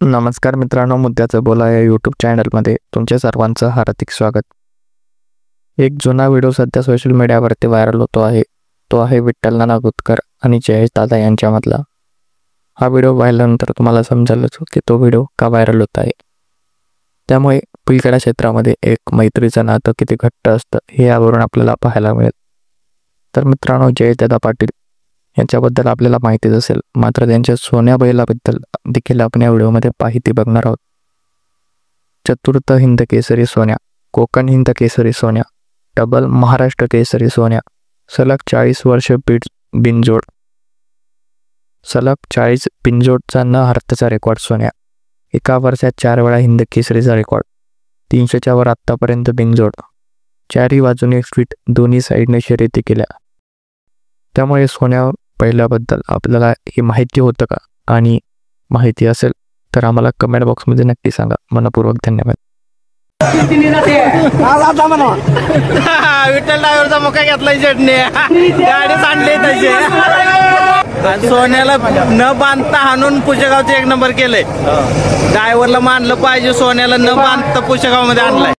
नमस्कार मित्रांनो, मुद्द्याचं बोला या यूट्यूब चॅनलमध्ये तुमचे सर्वांचं हार्दिक स्वागत. एक जुना व्हिडिओ सध्या सोशल मीडियावरती व्हायरल होतो आहे. तो आहे विठ्ठल नाना गुतकर आणि जयेश दादा यांच्यामधला. हा व्हिडिओ पाहिल्यानंतर तुम्हाला समजेलच की तो व्हिडिओ का व्हायरल होत आहे. त्यामुळे पुलखेडा क्षेत्रामध्ये एक मैत्रीचं नातं किती घट्ट असतं हे यावरून आपल्याला पाहायला मिळेल. तर मित्रांनो, जयेश दादा पाटील यांच्याबद्दल आपल्याला माहितीच असेल, मात्र त्यांच्या सोन्या बैलाबद्दल देखील आपण या व्हिडिओमध्ये माहिती बघणार आहोत. चतुर्थ हिंद केसरी सोन्या, कोकण हिंद केसरी सोन्या, डबल महाराष्ट्र केसरी सोन्या, सलग 40 वर्ष बिनजोड, सलग 40 बिनजोडचा न हरताचा रेकॉर्ड सोन्या, एका वर्षात 4 वेळा हिंद केसरीचा रेकॉर्ड, 300च्या वर आत्तापर्यंत बिनजोड, 4ही बाजूने फिट, दोन्ही साईडने शर्यती केल्या. त्यामुळे सोन्या बैलाबद्दल आपल्याला हे माहिती होतं का? आणि माहिती असेल तर आम्हाला कमेंट बॉक्समध्ये नक्की सांगा. मनपूर्वक धन्यवाद. विठ्ठल ड्रायव्हरचा मुका घेतलाय चटणी, गाडी सांडली तशी. सोन्याला न बांधता हाणून पुशेगावचे 1 नंबर केलंय. ड्रायव्हरला मानलं पाहिजे, सोन्याला न बांधता पुशेगाव मध्ये आणलाय.